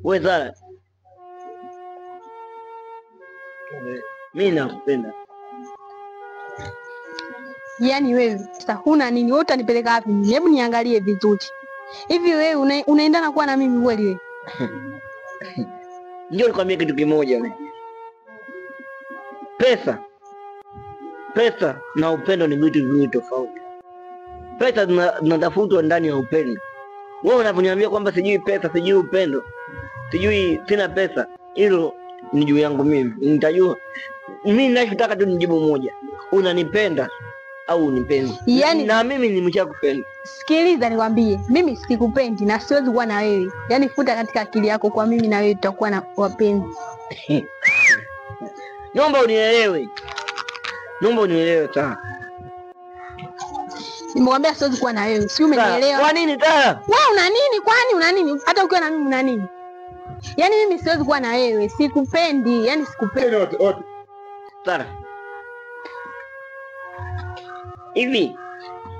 Wewe Zara, mimi nakupenda. Yaani wewe sasa huna nini? Wewe utanipeleka wapi mimi? Hebu niangalie vizuri. Hivi wewe unaendana kuwa na mimi kweli wewe? Ndio nikwambie kitu kimoja wewe. Pesa na upendo ni vitu viwili tofauti. Pesa zinatafutwa ndani ya upendo. Wewe unaponiambia kwamba sijui pesa, sijui upendo, sijui sina pesa, hilo ni juu yangu mimi. Nitajua. Mimi ninachotaka tu nijibu moja. Unanipenda au unipendi? Yaani, na mimi nimeshakupenda. Sikiliza nikwambie, mimi sikupendi na siwezi kuwa na wewe. Yaani futa katika akili yako kwa mimi na wewe tutakuwa na wapenzi. Naomba unielewe. Sawa. Nimekwambia siwezi kuwa na wewe. Si umenielewa? Kwa nini Tara? Wewe una nini? Kwani una nini? Hata ukiwa na mimi una nini? Yaani mimi siwezi kuwa na wewe. Sikupendi. Yaani sikupendi. Tara. Hivi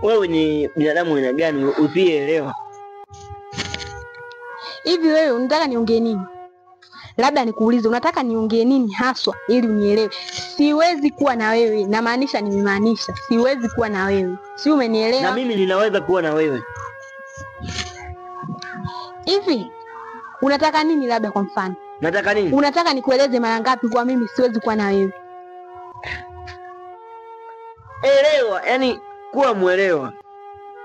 wewe ni binadamu aina gani usielewa? Hivi wewe unataka niongee nini? Labda nikuulize unataka niongee nini haswa ili unielewe. Siwezi kuwa na wewe. Namaanisha nimemaanisha. Siwezi kuwa na wewe. Si umenielewa? Na mimi ninaweza kuwa na wewe. Hivi unataka nini labda kwa mfano? Nataka nini? Unataka nikueleze mara ngapi kwa mimi siwezi kuwa na wewe? Elewa, yani kuwa mwelewa.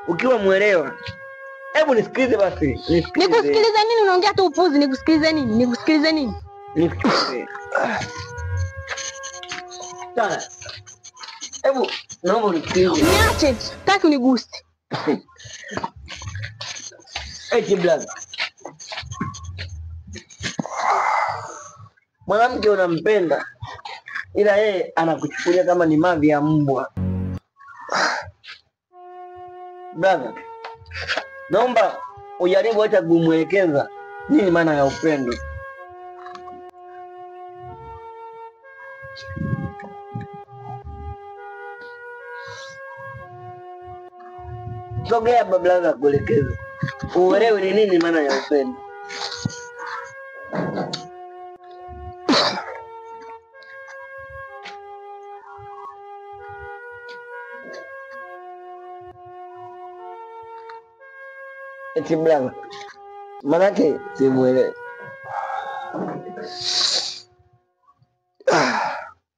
Ukiwa mwelewa. Hebu nisikilize basi. Nikusikilize nini? Unaongea tu upuzi. Nikusikilize nini? Nisikilize. Tara. Hebu naomba unisikilize. Niache, sitaki uniguse. Eti blaza. Mwanamke unampenda ila yeye anakuchukulia kama ni mavi ya mbwa. Blaza. Naomba ujaribu hata kumwelekeza nini maana ya upendo. Sogea blaza kuelekeza. Uelewe ni nini maana ya upendo. Eti blaza. Manake simuelewi.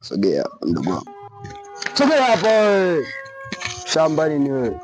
Sogea ndugu wangu. Sogea hapo wewe. Shambani ni wewe.